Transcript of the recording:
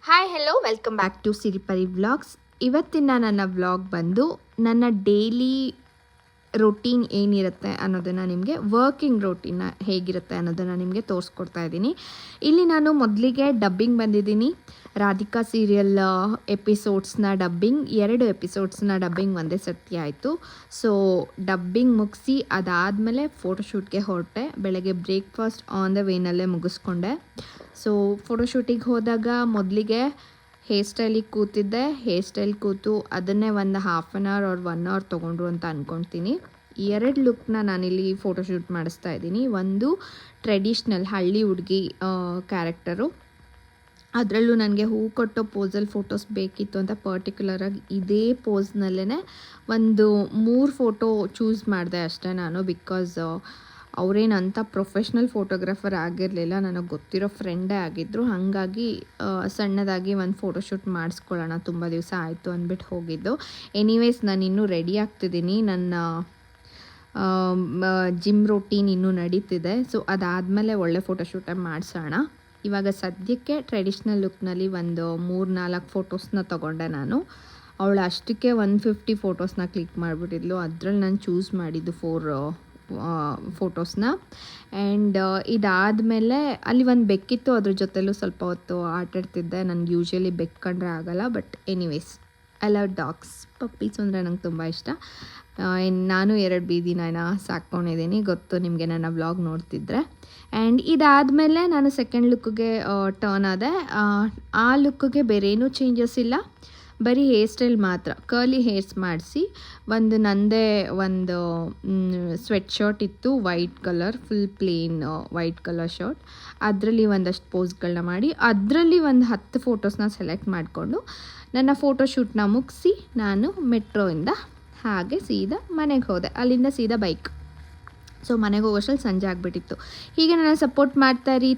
Hi hello welcome back to Siripari vlogs. ಇವತ್ತಿನ ನನ್ನ vlog ಬಂದು ನನ್ನ ಡೈಲಿ ರೊಟೀನ್ ಏನಿರುತ್ತೆ ಅನ್ನೋದನ್ನು ನಿಮಗೆ, ವರ್ಕಿಂಗ್ ರೊಟೀನ್ ಹೇಗಿರುತ್ತೆ ಅನ್ನೋದನ್ನು ನಿಮಗೆ ತೋರಿಸ್ಕೊಡ್ತಾ ಇದ್ದೀನಿ. ಇಲ್ಲಿ ನಾನು ಮೊದಲಿಗೆ ಡಬ್ಬಿಂಗ್ ಬಂದಿದ್ದೀನಿ. ರಾಧಿಕಾ ಸೀರಿಯಲ್ ಎಪಿಸೋಡ್ಸ್ನ ಡಬ್ಬಿಂಗ್ 2 ಎಪಿಸೋಡ್ಸ್ನ ಡಬ್ಬಿಂಗ್ ಒಂದೇ ಸರ್ತಿ ಆಯಿತು. ಸೊ ಡಬ್ಬಿಂಗ್ ಮುಗಿಸಿ ಅದಾದಮೇಲೆ ಫೋಟೋಶೂಟ್ಗೆ ಹೊರಟೆ. ಬೆಳಗ್ಗೆ ಬ್ರೇಕ್ಫಾಸ್ಟ್ ಆನ್ ದ ವೇನಲ್ಲೇ ಮುಗಿಸ್ಕೊಂಡೆ. ಸೊ ಫೋಟೋಶೂಟಿಗೆ ಹೋದಾಗ ಮೊದಲಿಗೆ ಹೇರ್ ಸ್ಟೈಲಿಗೆ ಕೂತಿದ್ದೆ. ಹೇರ್ ಸ್ಟೈಲ್ ಕೂತು ಅದನ್ನೇ ಒಂದು half an hour or 1 hour ತೊಗೊಂಡ್ರು ಅಂತ ಅಂದ್ಕೊಳ್ತೀನಿ. 2 ಲುಕ್ನ ನಾನಿಲ್ಲಿ ಫೋಟೋಶೂಟ್ ಮಾಡಿಸ್ತಾ ಇದ್ದೀನಿ. ಒಂದು ಟ್ರೆಡಿಷ್ನಲ್ ಹಳ್ಳಿ ಹುಡುಗಿ ಕ್ಯಾರೆಕ್ಟರು, ಅದರಲ್ಲೂ ನನಗೆ ಹೂ ಕೊಟ್ಟೋ ಪೋಸಲ್ಲಿ ಫೋಟೋಸ್ ಬೇಕಿತ್ತು ಅಂತ ಪರ್ಟಿಕ್ಯುಲರಾಗಿ ಇದೇ ಪೋಸ್ನಲ್ಲೇ ಒಂದು 3 ಫೋಟೋ ಚೂಸ್ ಮಾಡಿದೆ ಅಷ್ಟೇ ನಾನು. ಬಿಕಾಸ್ ಅವರೇನಂತ ಪ್ರೊಫೆಷ್ನಲ್ ಫೋಟೋಗ್ರಾಫರ್ ಆಗಿರಲಿಲ್ಲ, ನನಗೆ ಗೊತ್ತಿರೋ ಫ್ರೆಂಡೇ ಆಗಿದ್ದರು. ಹಾಗಾಗಿ ಸಣ್ಣದಾಗಿ ಒಂದು ಫೋಟೋಶೂಟ್ ಮಾಡಿಸ್ಕೊಳ್ಳೋಣ, ತುಂಬ ದಿವಸ ಆಯಿತು ಅಂದ್ಬಿಟ್ಟು ಹೋಗಿದ್ದು. ಎನಿವೇಸ್ ನಾನು ಇನ್ನೂ ರೆಡಿ ಆಗ್ತಿದ್ದೀನಿ. ನನ್ನ ಜಿಮ್ ರೊಟೀನ್ ಇನ್ನೂ ನಡೀತಿದೆ. ಸೊ ಅದಾದಮೇಲೆ ಒಳ್ಳೆ ಫೋಟೋಶೂಟೇ ಮಾಡಿಸೋಣ. ಇವಾಗ ಸದ್ಯಕ್ಕೆ ಟ್ರೆಡಿಷ್ನಲ್ ಲುಕ್ನಲ್ಲಿ ಒಂದು 3-4 ಫೋಟೋಸ್ನ ತೊಗೊಂಡೆ ನಾನು. ಅವಳು ಅಷ್ಟಕ್ಕೆ 150 ಫೋಟೋಸ್ನ ಕ್ಲಿಕ್ ಮಾಡಿಬಿಟ್ಟಿದ್ಲು. ಅದರಲ್ಲಿ ನಾನು ಚೂಸ್ ಮಾಡಿದ್ದು 4 ಫೋಟೋಸ್ನ. ಆ್ಯಂಡ್ ಇದಾದಮೇಲೆ ಅಲ್ಲಿ ಒಂದು ಬೆಕ್ಕಿತ್ತು, ಅದ್ರ ಜೊತೆಲೂ ಸ್ವಲ್ಪ ಹೊತ್ತು ಆಟಾಡ್ತಿದ್ದೆ. ನನಗೆ ಯೂಶ್ವಲಿ ಬೆಕ್ಕು ಕಂಡ್ರೆ ಆಗೋಲ್ಲ, but anyways I love dogs. Puppies ಅಂದರೆ ನಂಗೆ ತುಂಬ ಇಷ್ಟ. ನಾನು 2 ಬೀದಿ ನಾಯಿನ ಸಾಕ್ಕೊಂಡಿದ್ದೀನಿ, ಗೊತ್ತು ನಿಮಗೆ ನನ್ನ ವ್ಲಾಗ್ ನೋಡ್ತಿದ್ರೆ. ಆ್ಯಂಡ್ ಇದಾದಮೇಲೆ ನಾನು ಸೆಕೆಂಡ್ ಲುಕ್ಗೆ ಟರ್ನ್ ಆದೆ. ಆ ಲುಕ್ಗೆ ಬೇರೇನೂ ಚೇಂಜಸ್ ಇಲ್ಲ, ಬರೀ ಹೇರ್ ಸ್ಟೈಲ್ ಮಾತ್ರ ಕರ್ಲಿ ಹೇರ್ಸ್ ಮಾಡಿಸಿ ನಂದೇ ಒಂದು ಸ್ವೆಟ್ ಶರ್ಟ್ ಇತ್ತು, white colour, full plane white colour shirt. ಅದರಲ್ಲಿ ಒಂದಷ್ಟು ಪೋಸ್ಗಳನ್ನ ಮಾಡಿ ಅದರಲ್ಲಿ ಒಂದು 10 ಫೋಟೋಸ್ನ ಸೆಲೆಕ್ಟ್ ಮಾಡಿಕೊಂಡು ನನ್ನ ಫೋಟೋಶೂಟ್ನ ಮುಗಿಸಿ ನಾನು ಮೆಟ್ರೋಯಿಂದ ಹಾಗೆ ಸೀದಾ ಮನೆಗೆ ಹೋದೆ. ಅಲ್ಲಿಂದ ಸೀದಾ ಬೈಕ್. ಸೊ ಮನೆಗೆ ಹೋಗೋಷ್ಟರಲ್ಲಿ ಸಂಜೆ ಆಗಿಬಿಟ್ಟಿತ್ತು. ಹೀಗೆ ನನ್ನ ಸಪೋರ್ಟ್ ಮಾಡ್ತಾ ಇರಿ.